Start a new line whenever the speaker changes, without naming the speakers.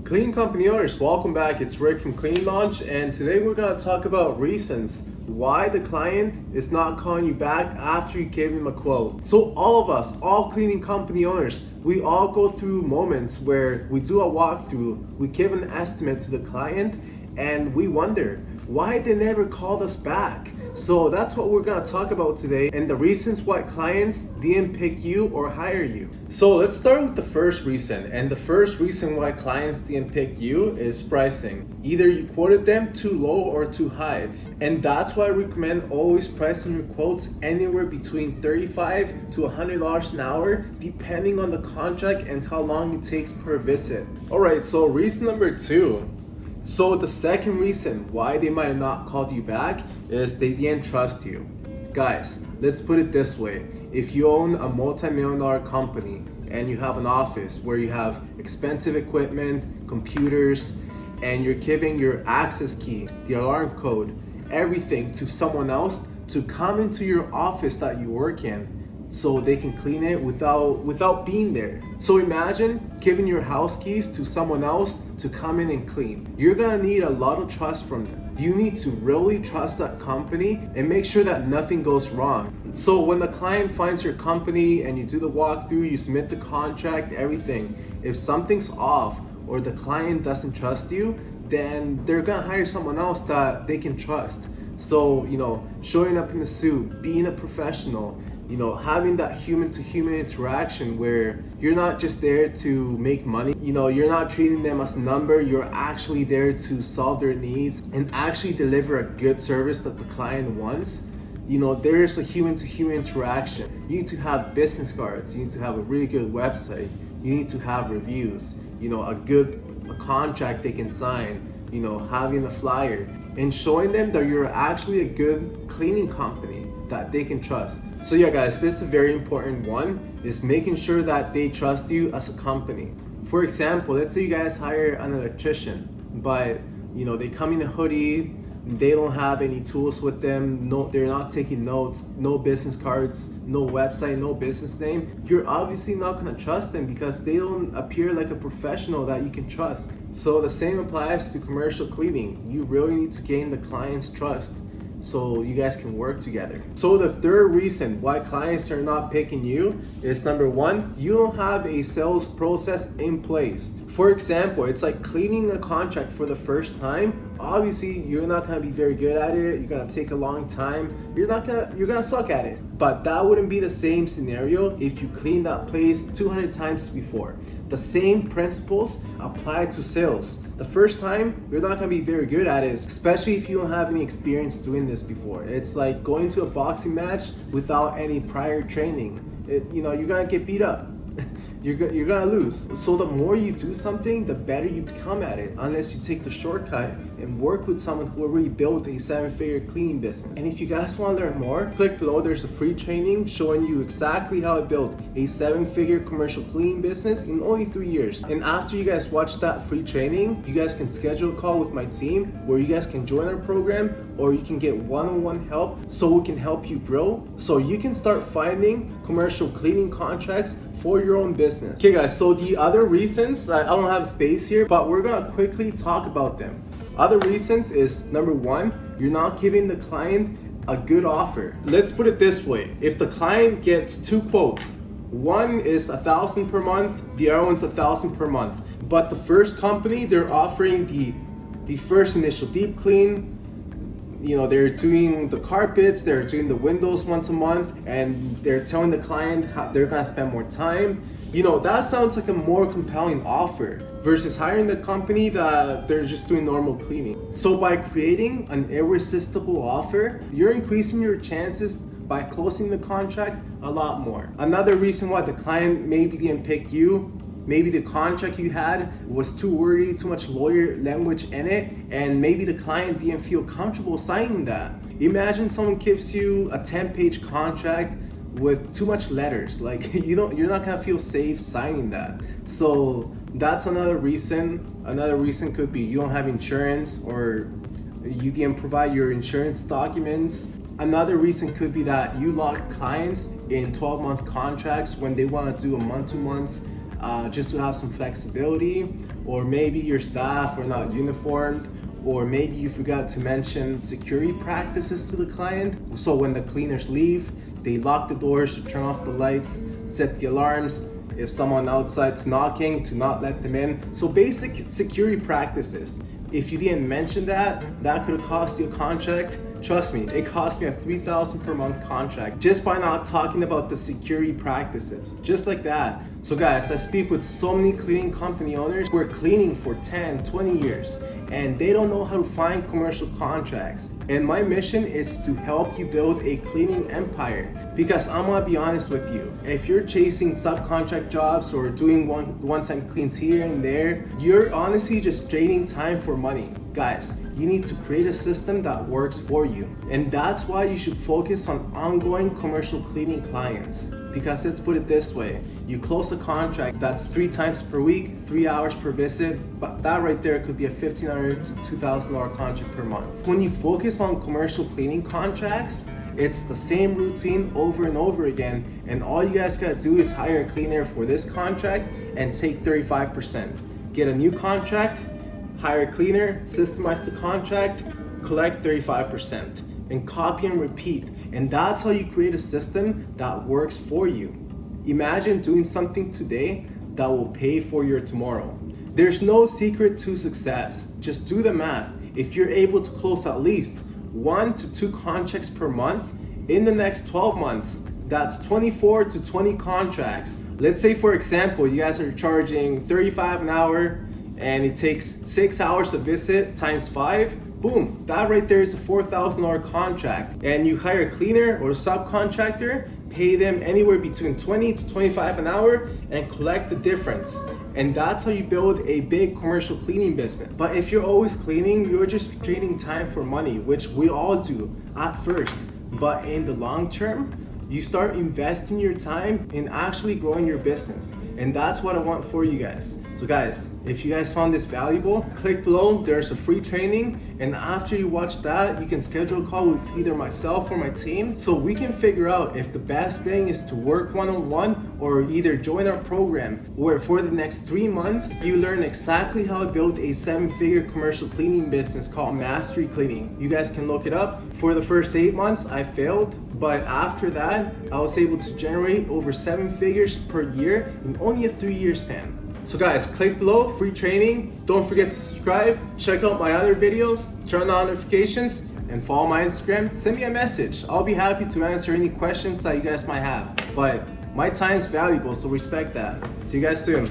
Clean company owners, welcome back. It's Rick from Clean Launch, and today we're going to talk about reasons why the client is not calling you back after you gave them a quote. So all of us, all cleaning company owners, we all go through moments where we do a walkthrough, we give an estimate to the client, and we wonder why they never called us back. So that's what we're going to talk about today, and the reasons why clients didn't pick you or hire you. So let's start with the first reason, and the first reason why clients didn't pick you is pricing. Either you quoted them too low or too high, and that's why I recommend always pricing your quotes anywhere between $35 to $100 an hour, depending on the contract and how long it takes per visit. Alright, so reason number two. So the second reason why they might have not called you back is they didn't trust you. Guys, let's put it this way. If you own a multi-million-dollar company and you have an office where you have expensive equipment, computers, and you're giving your access key, the alarm code, everything to someone else to come into your office that you work in, so they can clean it without being there. So imagine giving your house keys to someone else to come in and clean. You're gonna need a lot of trust from them. You need to really trust that company and make sure that nothing goes wrong. So when the client finds your company and you do the walkthrough, you submit the contract, everything, if something's off or the client doesn't trust you, then they're gonna hire someone else that they can trust. So, showing up in a suit, being a professional, having that human to human interaction where you're not just there to make money, you're not treating them as a number, you're actually there to solve their needs and actually deliver a good service that the client wants. There's a human to human interaction. You need to have business cards, you need to have a really good website, you need to have reviews, a contract they can sign, having a flyer and showing them that you're actually a good cleaning company that they can trust. So yeah guys, this is a very important one, is making sure that they trust you as a company. For example, let's say you guys hire an electrician, but they come in a hoodie, they don't have any tools with them, they're not taking notes, no business cards, no website, no business name. You're obviously not going to trust them because they don't appear like a professional that you can trust. So the same applies to commercial cleaning. You really need to gain the client's trust so you guys can work together. So the third reason why clients are not picking you is number one, you don't have a sales process in place. For example, it's like cleaning a contract for the first time. Obviously, you're not gonna be very good at it. You're gonna take a long time. You're gonna suck at it. But that wouldn't be the same scenario if you cleaned that place 200 times before. The same principles apply to sales. The first time, you're not gonna be very good at it, especially if you don't have any experience doing this before. It's like going to a boxing match without any prior training. You're gonna get beat up. You're gonna lose. So the more you do something, the better you become at it, unless you take the shortcut and work with someone who already built a 7-figure cleaning business. And if you guys want to learn more, click below. There's a free training showing you exactly how I built a 7-figure commercial cleaning business in only 3 years. And after you guys watch that free training, you guys can schedule a call with my team where you guys can join our program, or you can get one-on-one help so we can help you grow, so you can start finding commercial cleaning contracts for your own business. Okay guys, so the other reasons, I don't have space here, but we're gonna quickly talk about them. Other reasons is number one, you're not giving the client a good offer. Let's put it this way. If the client gets two quotes, one is $1,000 per month, the other one's $1,000 per month. But the first company, they're offering the first initial deep clean, they're doing the carpets, they're doing the windows once a month, and they're telling the client how they're gonna spend more time. That sounds like a more compelling offer versus hiring the company that they're just doing normal cleaning. So by creating an irresistible offer, you're increasing your chances by closing the contract a lot more. Another reason why the client maybe didn't pick you, maybe the contract you had was too wordy, too much lawyer language in it, and maybe the client didn't feel comfortable signing that. Imagine someone gives you a 10-page contract with too much letters. Like you're not gonna feel safe signing that. So that's another reason. Another reason could be you don't have insurance, or you didn't provide your insurance documents. Another reason could be that you lock clients in 12-month contracts when they want to do a month-to-month just to have some flexibility, or maybe your staff are not uniformed, or maybe you forgot to mention security practices to the client. So when the cleaners leave, they lock the doors, turn off the lights, set the alarms. If someone outside's knocking, to not let them in. So basic security practices. If you didn't mention that, that could have cost you a contract. Trust me, it cost me a $3,000 per month contract just by not talking about the security practices, just like that. So guys, I speak with so many cleaning company owners who are cleaning for 10, 20 years, and they don't know how to find commercial contracts. And my mission is to help you build a cleaning empire. Because I'm gonna be honest with you, if you're chasing subcontract jobs or doing one-time cleans here and there, you're honestly just trading time for money. Guys, you need to create a system that works for you. And that's why you should focus on ongoing commercial cleaning clients. Because let's put it this way, you close a contract that's 3 times per week, 3 hours per visit, but that right there could be a $1,500 to $2,000 contract per month. When you focus on commercial cleaning contracts, it's the same routine over and over again, and all you guys gotta do is hire a cleaner for this contract and take 35%. Get a new contract, hire a cleaner, systemize the contract, collect 35%, and copy and repeat. And that's how you create a system that works for you. Imagine doing something today that will pay for your tomorrow. There's no secret to success. Just do the math. If you're able to close at least 1 to 2 contracts per month in the next 12 months, that's 24 to 20 contracts. Let's say, for example, you guys are charging $35 an hour and it takes 6 hours to visit times 5. Boom, that right there is a $4,000 contract. And you hire a cleaner or a subcontractor, pay them anywhere between 20 to 25 an hour and collect the difference. And that's how you build a big commercial cleaning business. But if you're always cleaning, you're just trading time for money, which we all do at first. But in the long term, you start investing your time in actually growing your business. And that's what I want for you guys. So guys, if you guys found this valuable, click below, there's a free training. And after you watch that, you can schedule a call with either myself or my team so we can figure out if the best thing is to work one-on-one or either join our program where for the next 3 months, you learn exactly how to build a 7-figure commercial cleaning business called Mastery Cleaning. You guys can look it up. For the first 8 months, I failed, but after that, I was able to generate over 7 figures per year in only a 3-year span. So guys, click below, free training. Don't forget to subscribe, check out my other videos, turn on notifications, and follow my Instagram. Send me a message. I'll be happy to answer any questions that you guys might have. But my time's valuable, so respect that. See you guys soon.